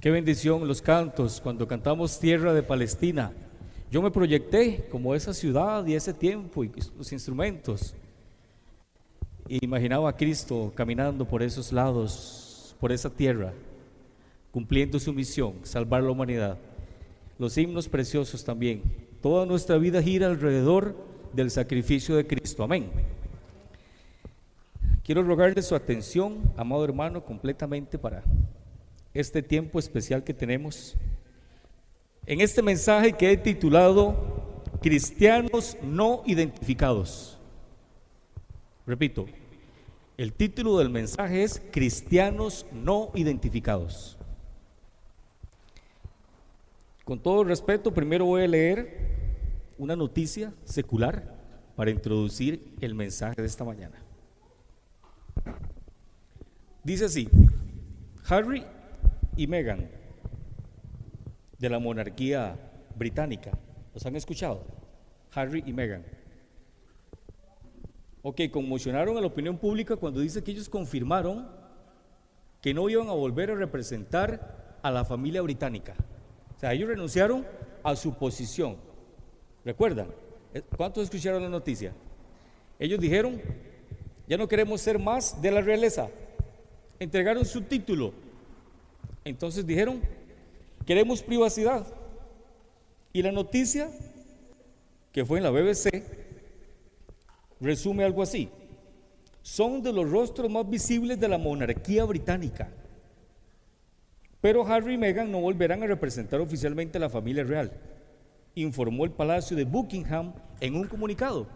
Qué bendición los cantos cuando cantamos Tierra de Palestina. Yo me proyecté como esa ciudad y ese tiempo y los instrumentos. Y imaginaba a Cristo caminando por esos lados, por esa tierra, cumpliendo su misión, salvar la humanidad. Los himnos preciosos también. Toda nuestra vida gira alrededor del sacrificio de Cristo. Amén. Quiero rogarle su atención, amado hermano, completamente para este tiempo especial que tenemos. En este mensaje que he titulado Cristianos no identificados. Repito, el título del mensaje es Cristianos no identificados. Con todo respeto, primero voy a leer una noticia secular para introducir el mensaje de esta mañana. Dice así: Harry y Meghan, de la monarquía británica. ¿Los han escuchado? Harry y Meghan. Ok, conmocionaron a la opinión pública cuando dice que ellos confirmaron que no iban a volver a representar a la familia británica. O sea, ellos renunciaron a su posición. ¿Recuerdan? ¿Cuántos escucharon la noticia? Ellos dijeron: ya no queremos ser más de la realeza. Entregaron su título. Entonces dijeron: queremos privacidad. Y la noticia, que fue en la BBC, resume algo así: son de los rostros más visibles de la monarquía británica, pero Harry y Meghan no volverán a representar oficialmente a la familia real, informó el Palacio de Buckingham en un comunicado.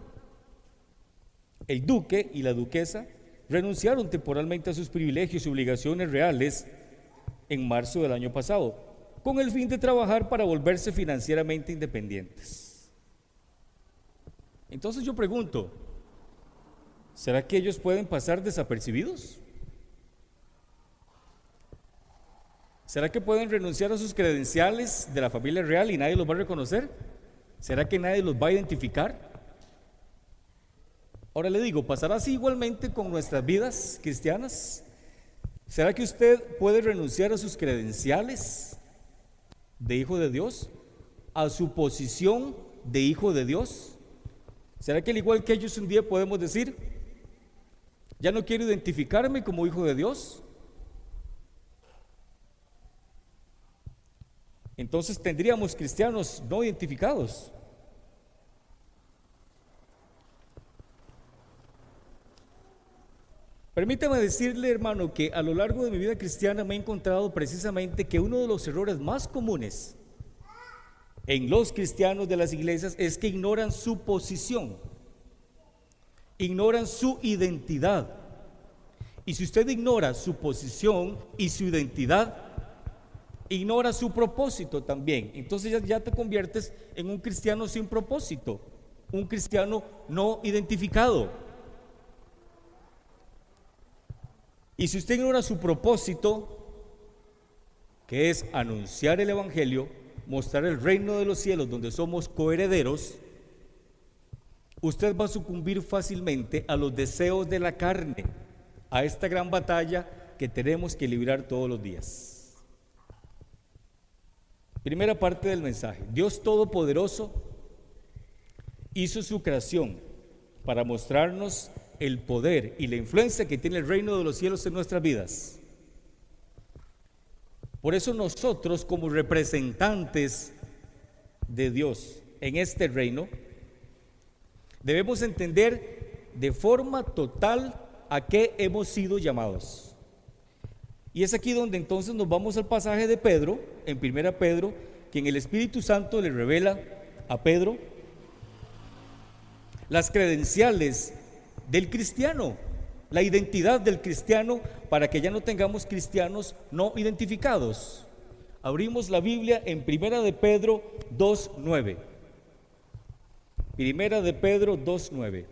El duque y la duquesa renunciaron temporalmente a sus privilegios y obligaciones reales en marzo del año pasado, con el fin de trabajar para volverse financieramente independientes. Entonces yo pregunto, ¿será que ellos pueden pasar desapercibidos? ¿Será que pueden renunciar a sus credenciales de la familia real y nadie los va a reconocer? ¿Será que nadie los va a identificar? Ahora le digo, ¿pasará así igualmente con nuestras vidas cristianas? ¿Será que usted puede renunciar a sus credenciales de hijo de Dios, a su posición de hijo de Dios? ¿Será que al igual que ellos un día podemos decir: ya no quiero identificarme como hijo de Dios? Entonces tendríamos cristianos no identificados. Permítame decirle, hermano, que a lo largo de mi vida cristiana me he encontrado precisamente que uno de los errores más comunes en los cristianos de las iglesias es que ignoran su posición, ignoran su identidad. Y si usted ignora su posición y su identidad, ignora su propósito también. Entonces ya te conviertes en un cristiano sin propósito, un cristiano no identificado. Y si usted ignora su propósito, que es anunciar el evangelio, mostrar el reino de los cielos donde somos coherederos, usted va a sucumbir fácilmente a los deseos de la carne, a esta gran batalla que tenemos que librar todos los días. Primera parte del mensaje: Dios Todopoderoso hizo su creación para mostrarnos el poder y la influencia que tiene el reino de los cielos en nuestras vidas. Por eso nosotros, como representantes de Dios en este reino, debemos entender de forma total a qué hemos sido llamados. Y es aquí donde entonces nos vamos al pasaje de Pedro, en 1 Pedro, que en el Espíritu Santo le revela a Pedro las credenciales del cristiano, la identidad del cristiano, para que ya no tengamos cristianos no identificados. Abrimos la Biblia en 1 Pedro 2:9. 1 Pedro 2:9.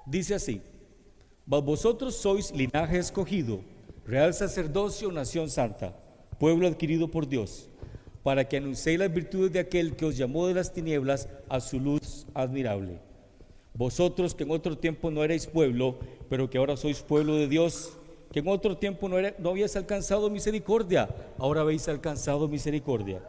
Dice así: mas vosotros sois linaje escogido, real sacerdocio, nación santa, pueblo adquirido por Dios, para que anunciéis las virtudes de aquel que os llamó de las tinieblas a su luz admirable. Vosotros que en otro tiempo no erais pueblo, pero que ahora sois pueblo de Dios, que en otro tiempo no habíais alcanzado misericordia, ahora habéis alcanzado misericordia.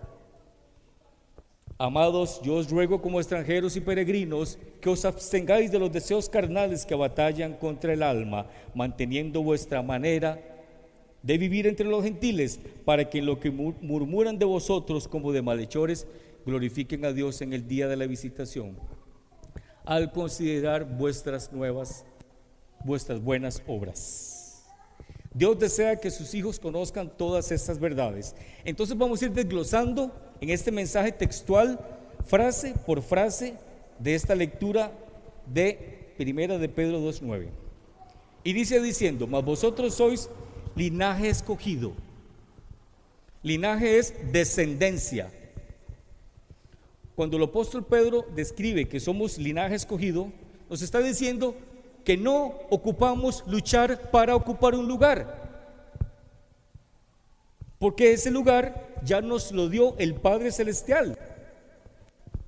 Amados, yo os ruego como extranjeros y peregrinos que os abstengáis de los deseos carnales que batallan contra el alma, manteniendo vuestra manera de vivir entre los gentiles, para que en lo que murmuran de vosotros como de malhechores, glorifiquen a Dios en el día de la visitación, al considerar vuestras buenas obras. Dios desea que sus hijos conozcan todas estas verdades. Entonces vamos a ir desglosando en este mensaje textual, frase por frase, de esta lectura de Primera de Pedro 2:9. Y dice diciendo: mas vosotros sois linaje escogido. Linaje es descendencia. Cuando el apóstol Pedro describe que somos linaje escogido, nos está diciendo que no ocupamos luchar para ocupar un lugar, porque ese lugar ya nos lo dio el Padre Celestial.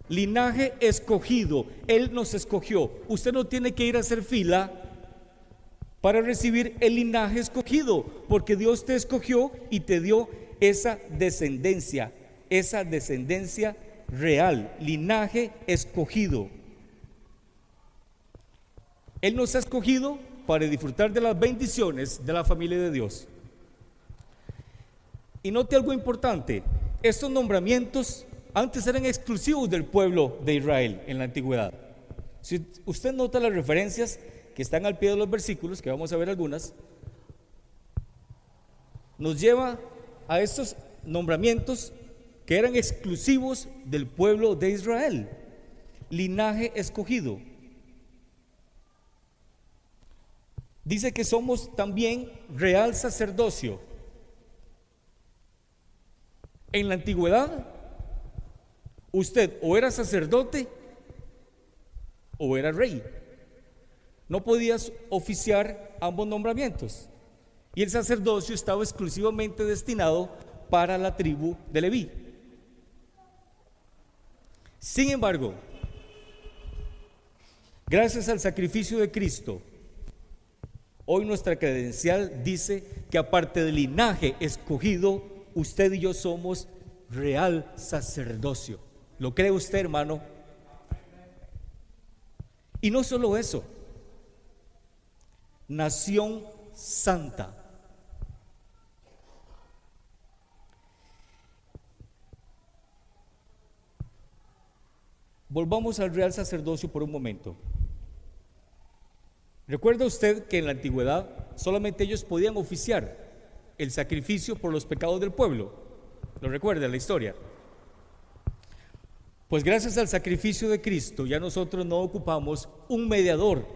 Linaje escogido, Él nos escogió. Usted no tiene que ir a hacer fila para recibir el linaje escogido, porque Dios te escogió y te dio esa descendencia real, linaje escogido. Él nos ha escogido para disfrutar de las bendiciones de la familia de Dios. Y note algo importante: estos nombramientos antes eran exclusivos del pueblo de Israel en la antigüedad. Si usted nota las referencias que están al pie de los versículos, que vamos a ver algunas, nos lleva a estos nombramientos que eran exclusivos del pueblo de Israel. Linaje escogido. Dice que somos también real sacerdocio. En la antigüedad, usted o era sacerdote o era rey. No podías oficiar ambos nombramientos. Y el sacerdocio estaba exclusivamente destinado para la tribu de Leví. Sin embargo, gracias al sacrificio de Cristo, hoy nuestra credencial dice que aparte del linaje escogido, usted y yo somos real sacerdocio. ¿Lo cree usted, hermano? Y no solo eso, nación santa. Volvamos al real sacerdocio por un momento. ¿Recuerda usted que en la antigüedad solamente ellos podían oficiar el sacrificio por los pecados del pueblo? ¿Lo recuerda la historia? Pues gracias al sacrificio de Cristo ya nosotros no ocupamos un mediador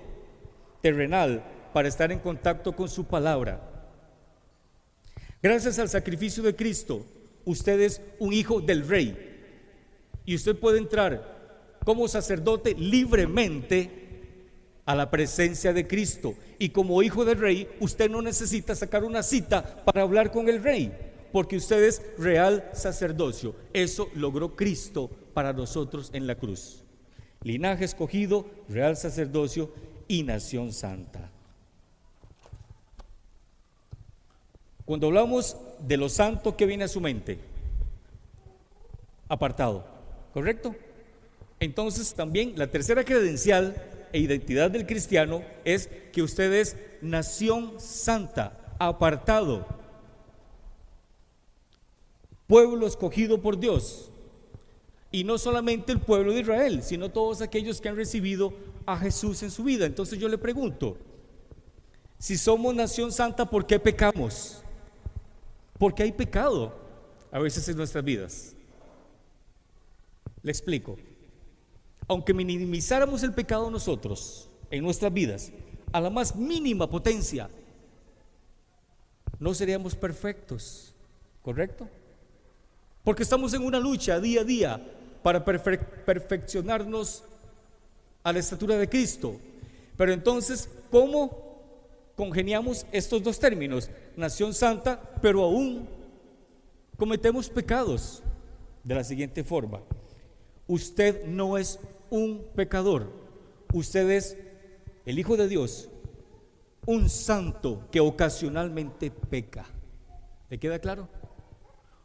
terrenal para estar en contacto con su palabra. Gracias al sacrificio de Cristo, usted es un hijo del rey y usted puede entrar como sacerdote libremente a la presencia de Cristo. Y como hijo del rey, usted no necesita sacar una cita para hablar con el rey, porque usted es real sacerdocio. Eso logró Cristo para nosotros en la cruz. Linaje escogido, real sacerdocio y nación santa. Cuando hablamos de lo santo, ¿qué viene a su mente? Apartado, ¿correcto? Entonces también la tercera credencial e identidad del cristiano es que usted es nación santa, apartado, pueblo escogido por Dios. Y no solamente el pueblo de Israel, sino todos aquellos que han recibido a Jesús en su vida. Entonces yo le pregunto, si somos nación santa, ¿por qué pecamos? Porque hay pecado a veces en nuestras vidas. Le explico. Aunque minimizáramos el pecado nosotros en nuestras vidas a la más mínima potencia, no seríamos perfectos, ¿correcto? Porque estamos en una lucha día a día para perfeccionarnos a la estatura de Cristo. Pero entonces, ¿cómo congeniamos estos dos términos? Nación santa, pero aún cometemos pecados. De la siguiente forma: usted no es un pecador, Usted es el Hijo de Dios, un santo que ocasionalmente peca. ¿Le queda claro?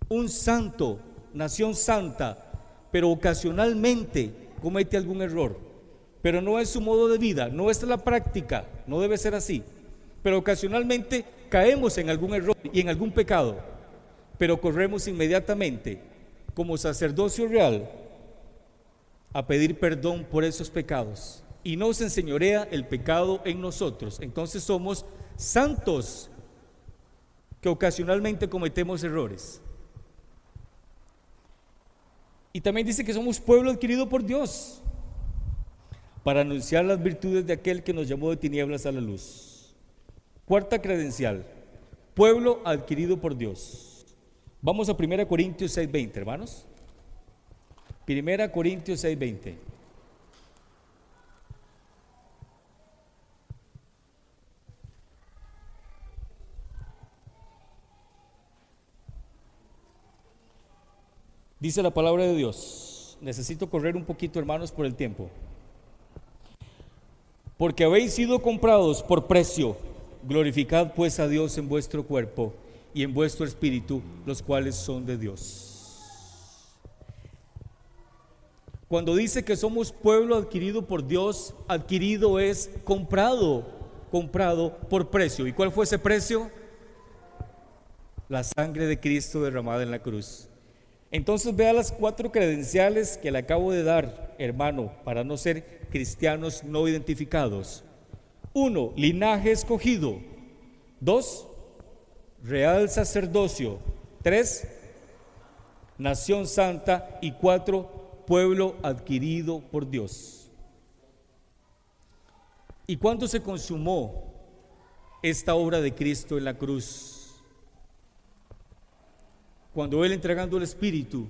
Un santo, nación santa, pero ocasionalmente comete algún error. Pero no es su modo de vida, no es la práctica, no debe ser así. Pero ocasionalmente caemos en algún error y en algún pecado, pero corremos inmediatamente como sacerdocio real a pedir perdón por esos pecados. Y no se enseñorea el pecado en nosotros. Entonces somos santos que ocasionalmente cometemos errores. Y también dice que somos pueblo adquirido por Dios para anunciar las virtudes de aquel que nos llamó de tinieblas a la luz. Cuarta credencial: pueblo adquirido por Dios. Vamos a 1 Corintios 6:20, hermanos. 1 Corintios 6:20. Dice la palabra de Dios. Necesito correr un poquito, hermanos, por el tiempo. Porque habéis sido comprados por precio, glorificad pues a Dios en vuestro cuerpo y en vuestro espíritu, los cuales son de Dios. Cuando dice que somos pueblo adquirido por Dios, adquirido es comprado por precio. ¿Y cuál fue ese precio? La sangre de Cristo derramada en la cruz. Entonces vea las 4 credenciales que le acabo de dar, hermano, para no ser cristianos no identificados. 1, linaje escogido. 2, real sacerdocio. 3, nación santa. Y 4, pueblo adquirido por Dios. ¿Y cuándo se consumó esta obra de Cristo en la cruz? Cuando Él, entregando el Espíritu,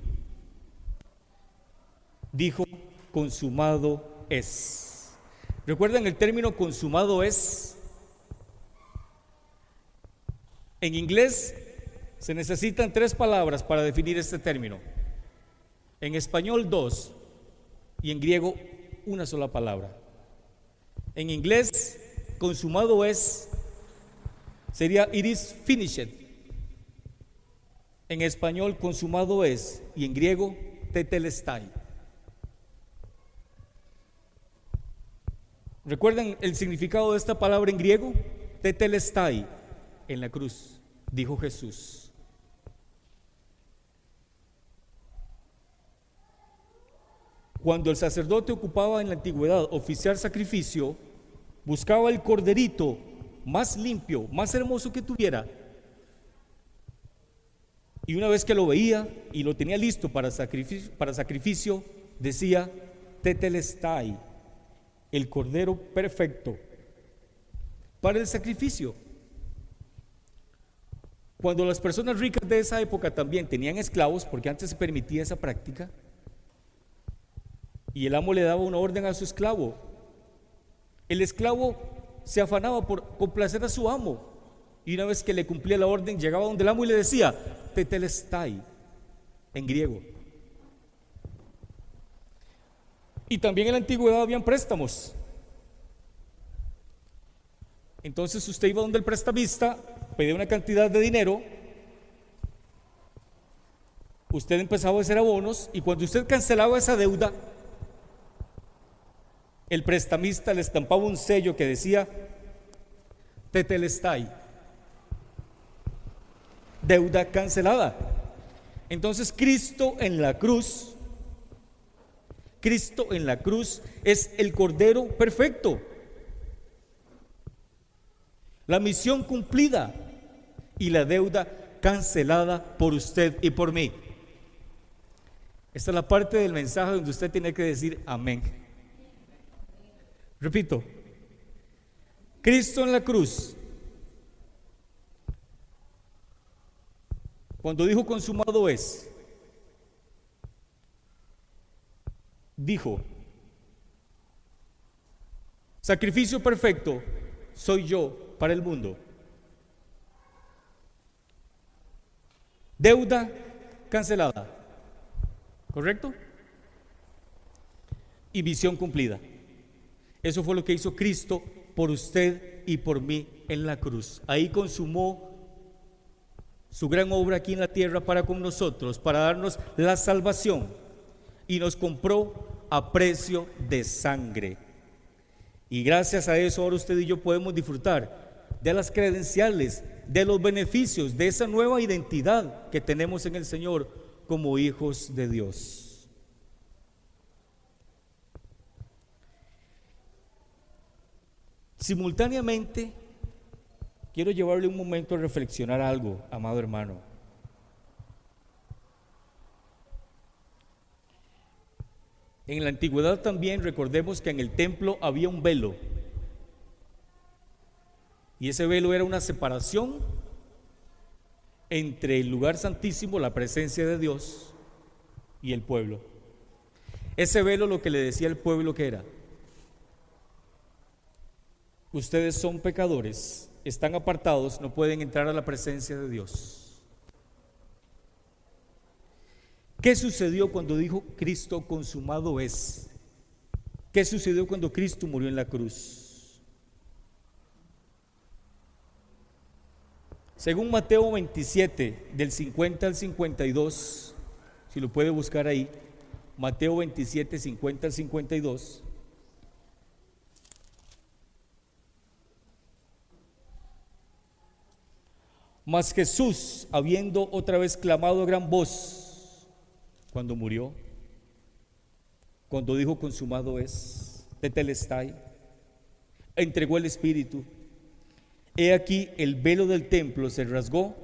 dijo: consumado es. ¿Recuerdan el término consumado es? En inglés se necesitan 3 palabras para definir este término. En español 2 y en griego una sola palabra. En inglés, consumado es sería it is finished. En español, consumado es, y en griego, tetelestai. ¿Recuerdan el significado de esta palabra en griego? Tetelestai, en la cruz, dijo Jesús. Cuando el sacerdote ocupaba en la antigüedad oficiar sacrificio, buscaba el corderito más limpio, más hermoso que tuviera. Y una vez que lo veía y lo tenía listo para sacrificio, decía: tetelestai, el cordero perfecto para el sacrificio. Cuando las personas ricas de esa época también tenían esclavos, porque antes se permitía esa práctica, y el amo le daba una orden a su esclavo, el esclavo se afanaba por complacer a su amo. Y una vez que le cumplía la orden, llegaba donde el amo y le decía: tetelestai, en griego. Y también en la antigüedad habían préstamos. Entonces usted iba donde el prestamista, pedía una cantidad de dinero, usted empezaba a hacer abonos, y cuando usted cancelaba esa deuda, el prestamista le estampaba un sello que decía: tetelestai, deuda cancelada. Entonces Cristo en la cruz es el Cordero perfecto, la misión cumplida y la deuda cancelada por usted y por mí. Esta es la parte del mensaje donde usted tiene que decir amén. Repito: Cristo en la cruz, cuando dijo consumado es, dijo: sacrificio perfecto soy yo para el mundo. Deuda cancelada, ¿correcto? Y visión cumplida. Eso fue lo que hizo Cristo por usted y por mí en la cruz. Ahí consumó su gran obra aquí en la tierra para con nosotros, para darnos la salvación, y nos compró a precio de sangre. Y gracias a eso ahora usted y yo podemos disfrutar de las credenciales, de los beneficios, de esa nueva identidad que tenemos en el Señor como hijos de Dios. Simultáneamente, quiero llevarle un momento a reflexionar algo, amado hermano. En la antigüedad también recordemos que en el templo había un velo, y ese velo era una separación entre el lugar santísimo, la presencia de Dios, y el pueblo. Ese velo, lo que le decía al pueblo que era: ustedes son pecadores, están apartados, no pueden entrar a la presencia de Dios. ¿Qué sucedió cuando dijo Cristo consumado es? ¿Qué sucedió cuando Cristo murió en la cruz? Según Mateo 27, del 50 al 52, si lo puede buscar ahí, Mateo 27, 50 al 52. Mas Jesús, habiendo otra vez clamado a gran voz, cuando murió, cuando dijo consumado es, tetelestai, entregó el Espíritu. He aquí el velo del templo se rasgó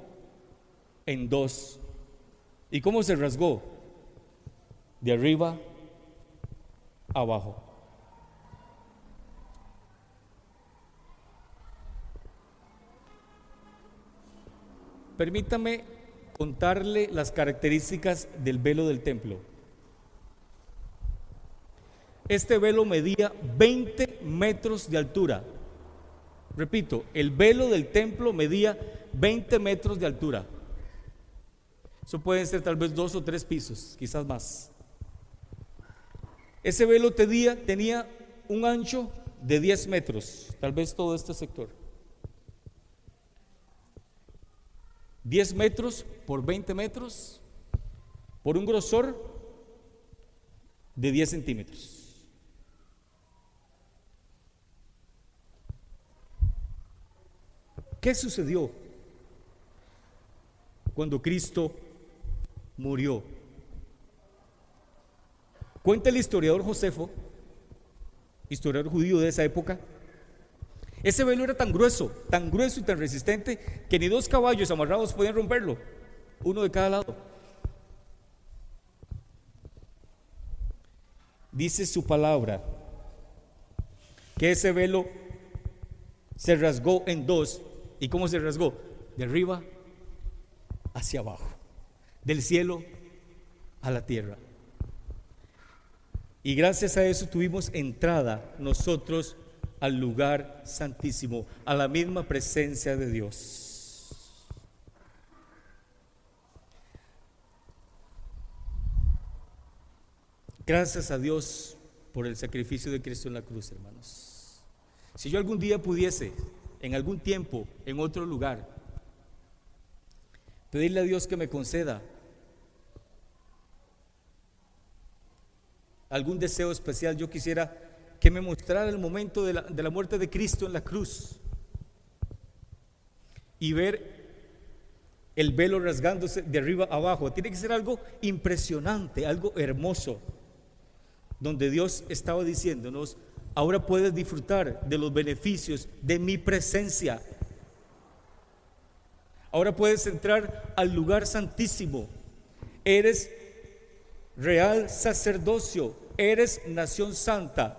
en dos. ¿Y cómo se rasgó? De arriba abajo. Permítame contarle las características del velo del templo. Este velo medía 20 metros de altura. Repito, el velo del templo medía 20 metros de altura. Eso pueden ser tal vez 2 o 3 pisos, quizás más. Ese velo tenía un ancho de 10 metros, tal vez todo este sector. 10 metros por 20 metros, por un grosor de 10 centímetros. ¿Qué sucedió cuando Cristo murió? Cuenta el historiador Josefo, historiador judío de esa época. Ese velo era tan grueso y tan resistente que ni 2 caballos amarrados podían romperlo, uno de cada lado. Dice su palabra que ese velo se rasgó en dos. ¿Y cómo se rasgó? De arriba hacia abajo, del cielo a la tierra. Y gracias a eso tuvimos entrada nosotros al lugar santísimo, a la misma presencia de Dios. Gracias a Dios por el sacrificio de Cristo en la cruz, hermanos. Si yo algún día pudiese, en algún tiempo, en otro lugar, pedirle a Dios que me conceda algún deseo especial, yo quisiera que me mostrara el momento de la muerte de Cristo en la cruz y ver el velo rasgándose de arriba a abajo. Tiene que ser algo impresionante, algo hermoso, donde Dios estaba diciéndonos: ahora puedes disfrutar de los beneficios de mi presencia. Ahora puedes entrar al lugar santísimo. Eres real sacerdocio, eres nación santa,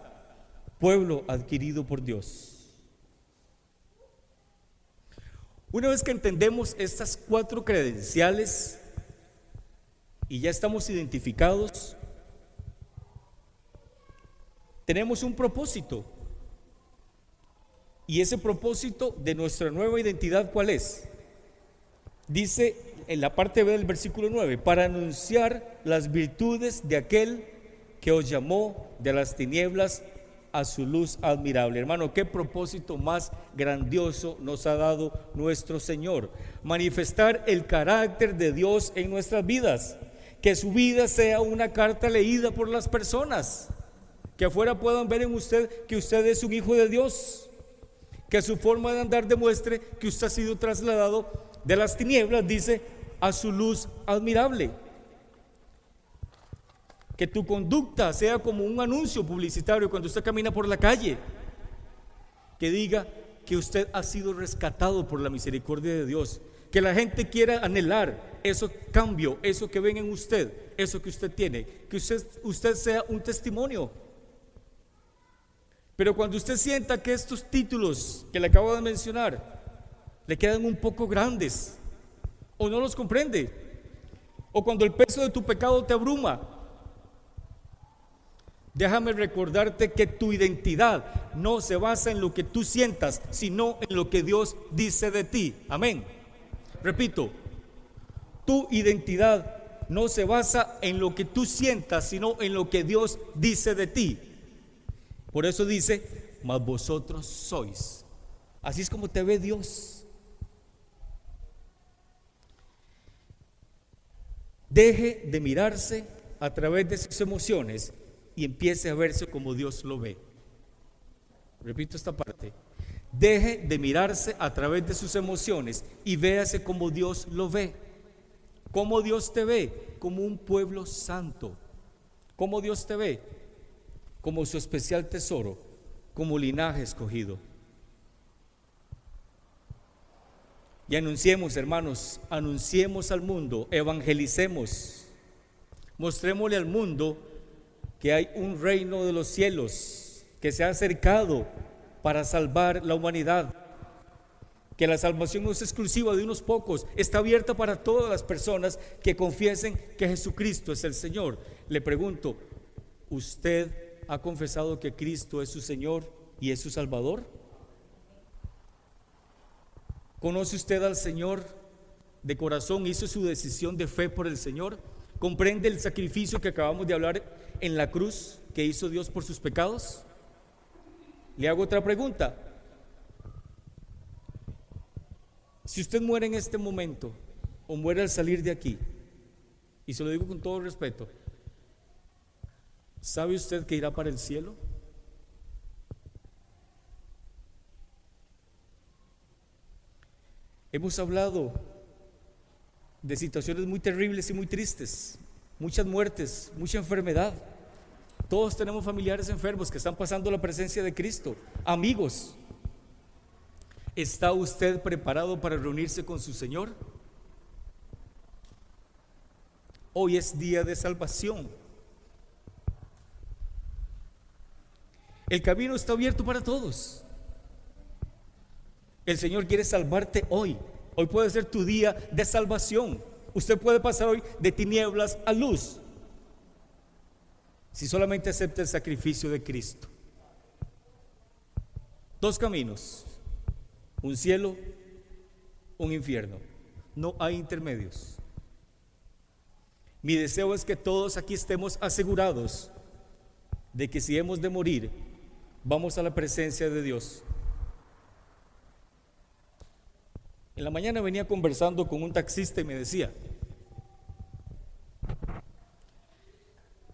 pueblo adquirido por Dios. Una vez que entendemos estas 4 credenciales y ya estamos identificados, tenemos un propósito. Y ese propósito de nuestra nueva identidad, ¿cuál es? Dice en la parte B del versículo 9: para anunciar las virtudes de aquel que os llamó de las tinieblas a su luz admirable. Hermano, qué propósito más grandioso nos ha dado nuestro Señor: manifestar el carácter de Dios en nuestras vidas, que su vida sea una carta leída por las personas, que afuera puedan ver en usted que usted es un hijo de Dios, que su forma de andar demuestre que usted ha sido trasladado de las tinieblas, dice, a su luz admirable. Que tu conducta sea como un anuncio publicitario cuando usted camina por la calle, que diga que usted ha sido rescatado por la misericordia de Dios, que la gente quiera anhelar eso cambio, eso que ven en usted, eso que usted tiene, que usted sea un testimonio. Pero cuando usted sienta que estos títulos que le acabo de mencionar le quedan un poco grandes, o no los comprende, o cuando el peso de tu pecado te abruma, déjame recordarte que tu identidad no se basa en lo que tú sientas, sino en lo que Dios dice de ti. Amén. Repito, tu identidad no se basa en lo que tú sientas, sino en lo que Dios dice de ti. Por eso dice, mas vosotros sois. Así es como te ve Dios. Deje de mirarse a través de sus emociones y empiece a verse como Dios lo ve. Repito esta parte. Deje de mirarse a través de sus emociones y véase como Dios lo ve. ¿Cómo Dios te ve? Como un pueblo santo. ¿Cómo Dios te ve? Como su especial tesoro, como linaje escogido. Y anunciemos, hermanos, anunciemos al mundo, evangelicemos, mostrémosle al mundo que hay un reino de los cielos que se ha acercado para salvar la humanidad, que la salvación no es exclusiva de unos pocos, está abierta para todas las personas que confiesen que Jesucristo es el Señor. Le pregunto, ¿usted ha confesado que Cristo es su Señor y es su Salvador? ¿Conoce usted al Señor de corazón? ¿Hizo su decisión de fe por el Señor? ¿Comprende el sacrificio que acabamos de hablar en la cruz que hizo Dios por sus pecados? Le hago otra pregunta. Si usted muere en este momento o muere al salir de aquí, y se lo digo con todo respeto, ¿sabe usted que irá para el cielo? Hemos hablado de situaciones muy terribles y muy tristes, muchas muertes, mucha enfermedad. Todos tenemos familiares enfermos que están pasando la presencia de Cristo, amigos. ¿Está usted preparado para reunirse con su Señor? Hoy es día de salvación. El camino está abierto para todos. El Señor quiere salvarte hoy. Hoy puede ser tu día de salvación. Usted puede pasar hoy de tinieblas a luz, si solamente acepta el sacrificio de Cristo. Dos caminos: un cielo, un infierno. No hay intermedios. Mi deseo es que todos aquí estemos asegurados de que si hemos de morir, vamos a la presencia de Dios. En la mañana venía conversando con un taxista y me decía,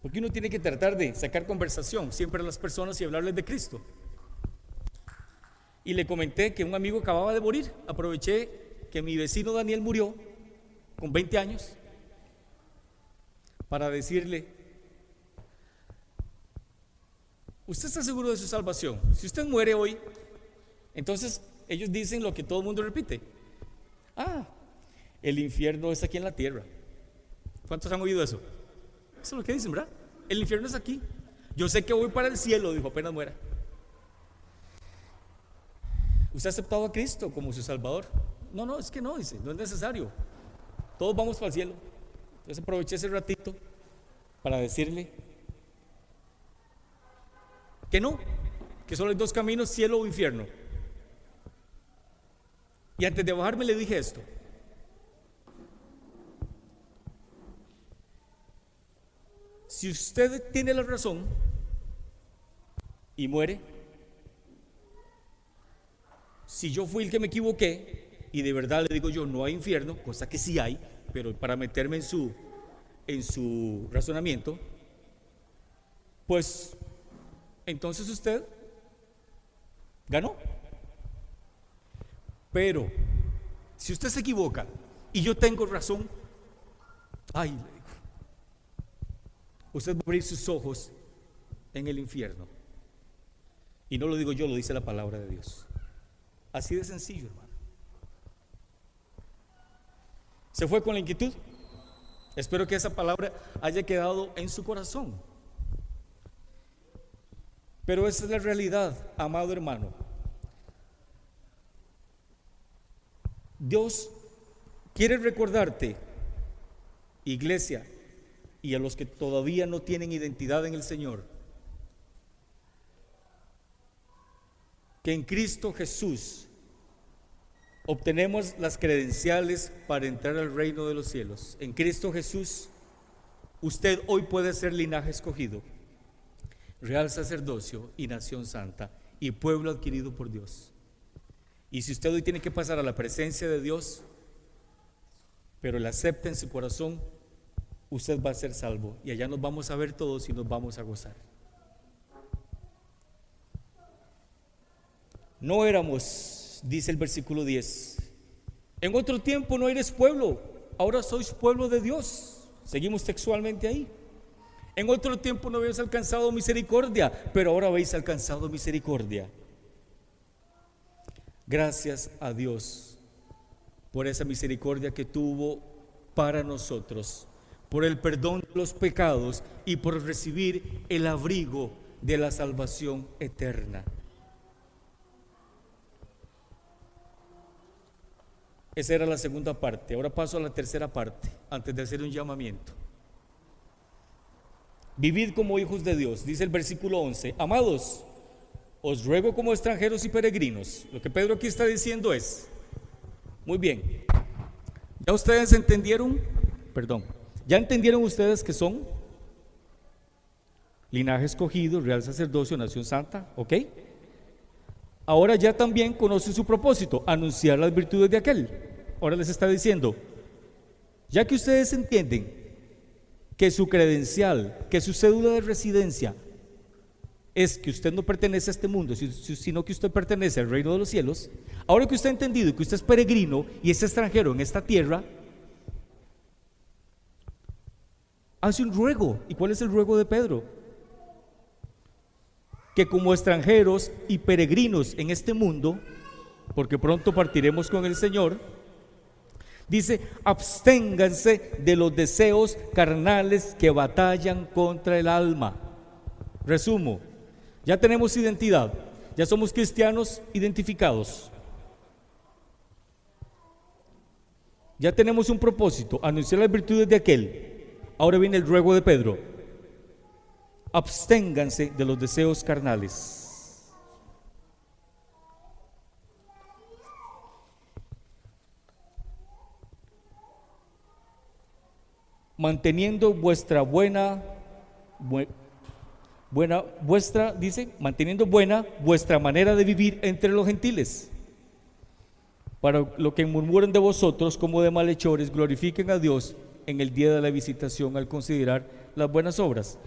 porque uno tiene que tratar de sacar conversación siempre a las personas y hablarles de Cristo. Y le comenté que un amigo acababa de morir. Aproveché que mi vecino Daniel murió con 20 años para decirle, ¿usted está seguro de su salvación? Si usted muere hoy, entonces ellos dicen lo que todo el mundo repite: el infierno es aquí en la tierra. ¿Cuántos han oído eso? Eso es lo que dicen, ¿verdad? El infierno es aquí. Yo sé que voy para el cielo, dijo, apenas muera. ¿Usted ha aceptado a Cristo como su Salvador? No, es que no, dice, no es necesario. Todos vamos para el cielo. Entonces aproveché ese ratito para decirle que no, que solo hay dos caminos, cielo o infierno. Y antes de bajarme le dije esto: si usted tiene la razón y muere. Si yo fui el que me equivoqué y de verdad le digo yo no hay infierno, cosa que sí hay, pero para meterme en su razonamiento, pues entonces usted ganó. Pero si usted se equivoca y yo tengo razón, ay, usted va a abrir sus ojos en el infierno. Y no lo digo yo, lo dice la palabra de Dios. Así de sencillo, hermano. ¿Se fue con la inquietud? Espero que esa palabra haya quedado en su corazón. Pero esa es la realidad, amado hermano. Dios quiere recordarte, iglesia, y a los que todavía no tienen identidad en el Señor, que en Cristo Jesús obtenemos las credenciales para entrar al reino de los cielos. En Cristo Jesús, usted hoy puede ser linaje escogido, real sacerdocio y nación santa y pueblo adquirido por Dios. Y si usted hoy tiene que pasar a la presencia de Dios, pero le acepta en su corazón, usted va a ser salvo y allá nos vamos a ver todos y nos vamos a gozar. No éramos, dice el versículo 10, en otro tiempo no eres pueblo, ahora sois pueblo de Dios. Seguimos textualmente ahí. En otro tiempo no habéis alcanzado misericordia, pero ahora habéis alcanzado misericordia. Gracias a Dios por esa misericordia que tuvo para nosotros, por el perdón de los pecados y por recibir el abrigo de la salvación eterna. Esa era la segunda parte. Ahora paso a la tercera parte, antes de hacer un llamamiento. Vivid como hijos de Dios, dice el versículo 11. Amados, os ruego como extranjeros y peregrinos. Lo que Pedro aquí está diciendo es, muy bien, ¿ya ustedes entendieron? ¿Ya entendieron ustedes que son linaje escogido, real sacerdocio, nación santa? ¿Ok? Ahora ya también conocen su propósito, anunciar las virtudes de aquel. Ahora les está diciendo, ya que ustedes entienden que su credencial, que su cédula de residencia es que usted no pertenece a este mundo, sino que usted pertenece al reino de los cielos. Ahora que usted ha entendido que usted es peregrino y es extranjero en esta tierra, hace un ruego. ¿Y cuál es el ruego de Pedro? Que como extranjeros y peregrinos en este mundo, porque pronto partiremos con el Señor, dice, absténganse de los deseos carnales que batallan contra el alma. Resumo, ya tenemos identidad, ya somos cristianos identificados, ya tenemos un propósito, anunciar las virtudes de aquel. Ahora viene el ruego de Pedro, absténganse de los deseos carnales. Manteniendo manteniendo buena vuestra manera de vivir entre los gentiles, para lo que murmuran de vosotros como de malhechores, glorifiquen a Dios en el día de la visitación al considerar las buenas obras.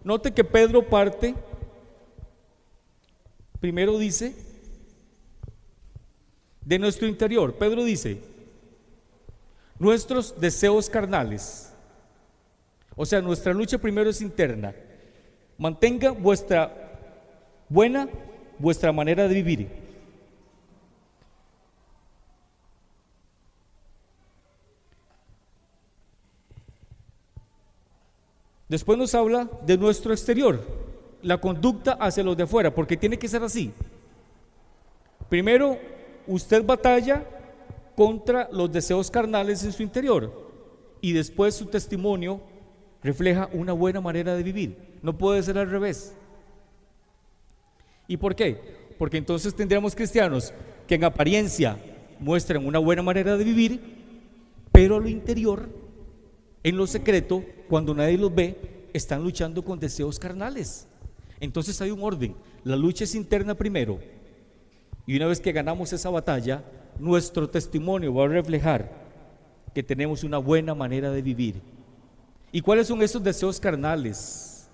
Note que Pedro parte, primero dice, de nuestro interior. Pedro dice, nuestros deseos carnales, o sea, nuestra lucha primero es interna. Mantenga vuestra manera de vivir. Después nos habla de nuestro exterior, la conducta hacia los de afuera, porque tiene que ser así. Primero, usted batalla contra los deseos carnales en su interior y después su testimonio refleja una buena manera de vivir. No puede ser al revés. ¿Y por qué? Porque entonces tendríamos cristianos que en apariencia muestran una buena manera de vivir, pero a lo interior, en lo secreto, cuando nadie los ve, están luchando con deseos carnales. Entonces hay un orden. La lucha es interna primero, y una vez que ganamos esa batalla, nuestro testimonio va a reflejar que tenemos una buena manera de vivir. ¿Y cuáles son esos deseos carnales?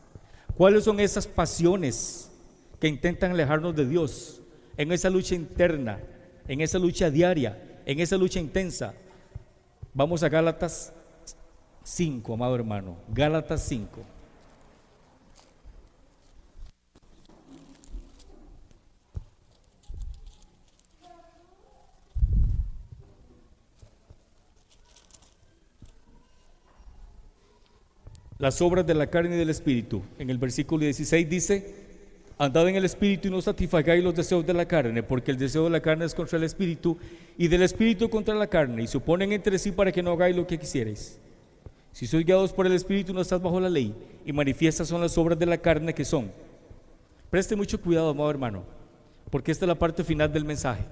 ¿Cuáles son esas pasiones que intentan alejarnos de Dios en esa lucha interna, en esa lucha diaria, en esa lucha intensa? Vamos a Gálatas 5, amado hermano, Gálatas 5. Las obras de la carne y del espíritu. En el versículo 16 dice: andad en el espíritu y no satisfagáis los deseos de la carne, porque el deseo de la carne es contra el espíritu, y del espíritu contra la carne, y se oponen entre sí para que no hagáis lo que quisierais. Si sois guiados por el espíritu, no estás bajo la ley, y manifiestas son las obras de la carne, que son. Preste mucho cuidado, amado hermano, porque esta es la parte final del mensaje.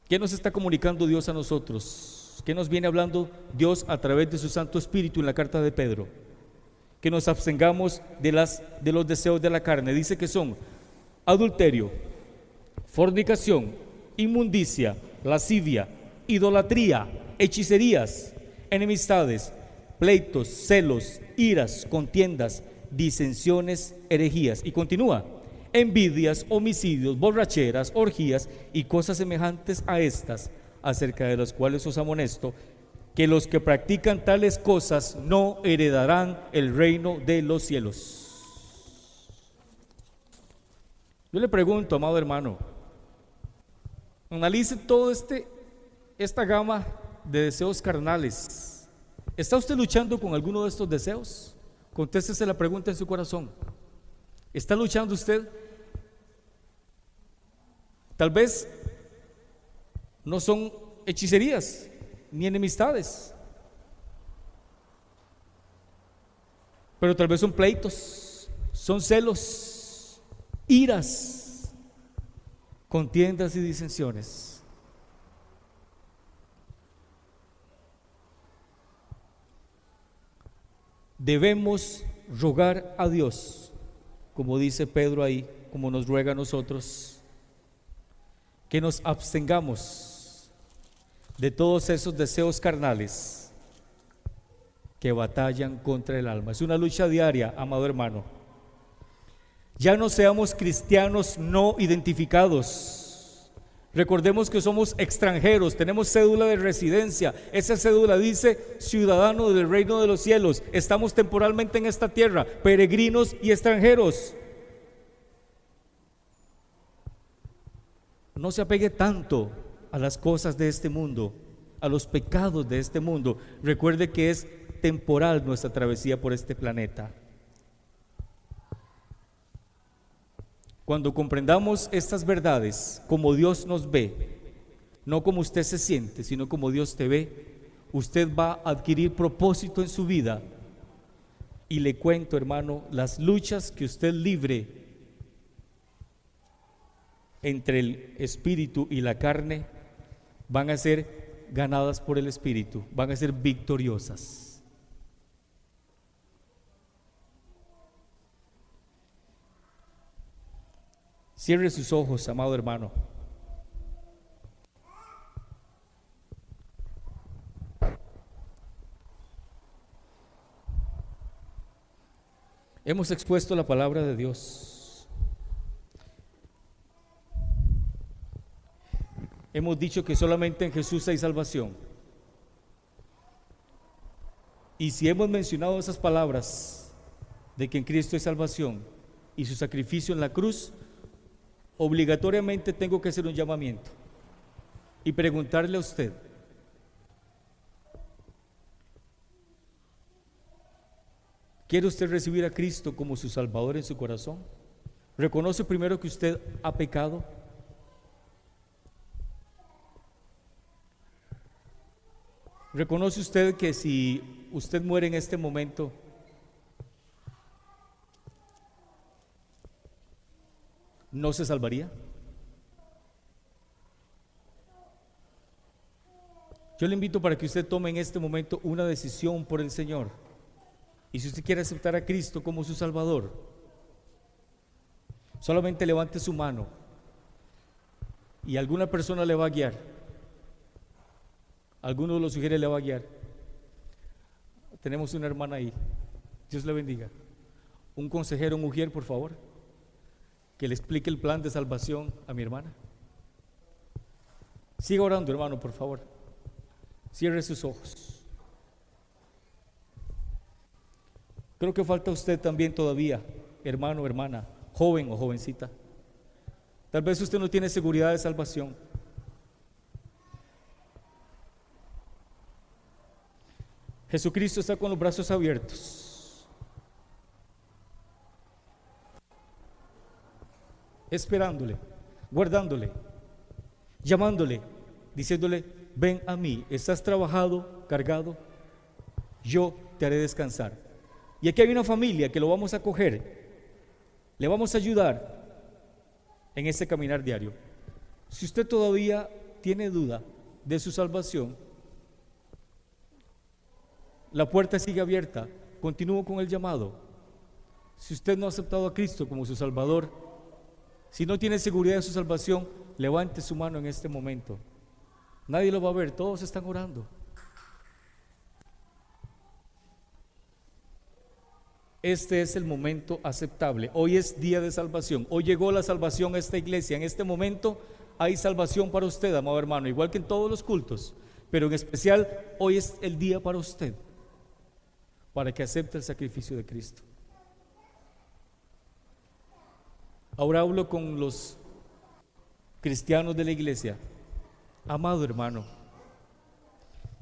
¿Qué nos está comunicando Dios a nosotros? ¿Qué nos viene hablando Dios a través de su Santo Espíritu en la carta de Pedro? Que nos abstengamos de los deseos de la carne. Dice que son adulterio, fornicación, inmundicia, lascivia, idolatría, hechicerías, enemistades, pleitos, celos, iras, contiendas, disensiones, herejías. Y continúa: envidias, homicidios, borracheras, orgías y cosas semejantes a estas, acerca de las cuales os amonesto, que los que practican tales cosas no heredarán el reino de los cielos. Yo le pregunto, amado hermano, analice todo esta gama de deseos carnales. ¿Está usted luchando con alguno de estos deseos? Contéstese la pregunta en su corazón. ¿Está luchando usted? Tal vez no son hechicerías ni enemistades, pero tal vez son pleitos, son celos, iras, contiendas y disensiones. Debemos rogar a Dios, como dice Pedro ahí, como nos ruega a nosotros, que nos abstengamos de todos esos deseos carnales que batallan contra el alma. Es una lucha diaria, amado hermano. Ya no seamos cristianos no identificados. Recordemos que somos extranjeros, tenemos cédula de residencia. Esa cédula dice ciudadano del reino de los cielos. Estamos temporalmente en esta tierra, peregrinos y extranjeros. No se apegue tanto a las cosas de este mundo, a los pecados de este mundo. Recuerde que es temporal nuestra travesía por este planeta. Cuando comprendamos estas verdades como Dios nos ve, no como usted se siente, sino como Dios te ve, usted va a adquirir propósito en su vida. Y le cuento, hermano, las luchas que usted libre entre el espíritu y la carne van a ser ganadas por el espíritu, van a ser victoriosas. Cierre sus ojos, amado hermano. Hemos expuesto la palabra de Dios. Hemos dicho que solamente en Jesús hay salvación. Y si hemos mencionado esas palabras de que en Cristo hay salvación y su sacrificio en la cruz, obligatoriamente tengo que hacer un llamamiento y preguntarle a usted: ¿quiere usted recibir a Cristo como su Salvador en su corazón? ¿Reconoce primero que usted ha pecado? ¿Reconoce usted que si usted muere en este momento, no se salvaría? Yo le invito para que usted tome en este momento una decisión por el Señor. Y si usted quiere aceptar a Cristo como su Salvador, Solamente levante su mano y alguna persona le va a guiar. Alguno de los sugieres le va a guiar. Tenemos una hermana ahí. Dios le bendiga. Un consejero, mujer, por favor, que le explique el plan de salvación a mi hermana. Siga orando, hermano, por favor. Cierre sus ojos. Creo que falta usted también todavía, hermano, hermana, joven o jovencita. Tal vez usted no tiene seguridad de salvación. Jesucristo está con los brazos abiertos, esperándole, guardándole, llamándole, diciéndole: ven a mí, estás trabajado, cargado, yo te haré descansar. Y aquí hay una familia que lo vamos a acoger, le vamos a ayudar en este caminar diario. Si usted todavía tiene duda de su salvación, la puerta sigue abierta. Continúo con el llamado. Si usted no ha aceptado a Cristo como su Salvador, si no tiene seguridad de su salvación, levante su mano en este momento. Nadie lo va a ver, todos están orando. Este es el momento aceptable. Hoy es día de salvación. Hoy llegó la salvación a esta iglesia. En este momento hay salvación para usted, amado hermano, igual que en todos los cultos, pero en especial hoy es el día para usted, para que acepte el sacrificio de Cristo. Ahora hablo con los cristianos de la iglesia. Amado hermano,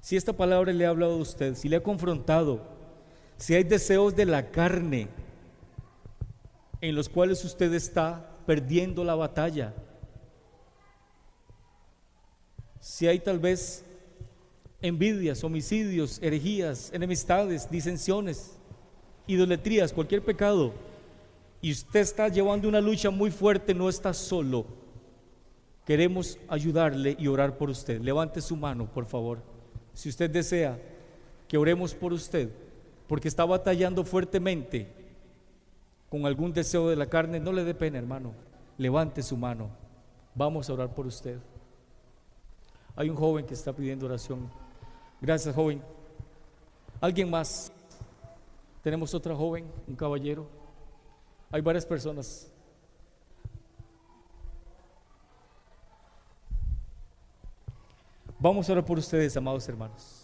si esta palabra le ha hablado a usted, si le ha confrontado, si hay deseos de la carne en los cuales usted está perdiendo la batalla, si hay tal vez envidias, homicidios, herejías, enemistades, disensiones, idolatrías, cualquier pecado, y usted está llevando una lucha muy fuerte, no está solo. Queremos ayudarle y orar por usted. Levante su mano, por favor, si usted desea que oremos por usted, porque está batallando fuertemente con algún deseo de la carne. No le dé pena, hermano, levante su mano, vamos a orar por usted. Hay un joven que está pidiendo oración. Gracias, joven. ¿Alguien más? Tenemos otra joven, un caballero. Hay varias personas. Vamos a orar por ustedes, amados hermanos.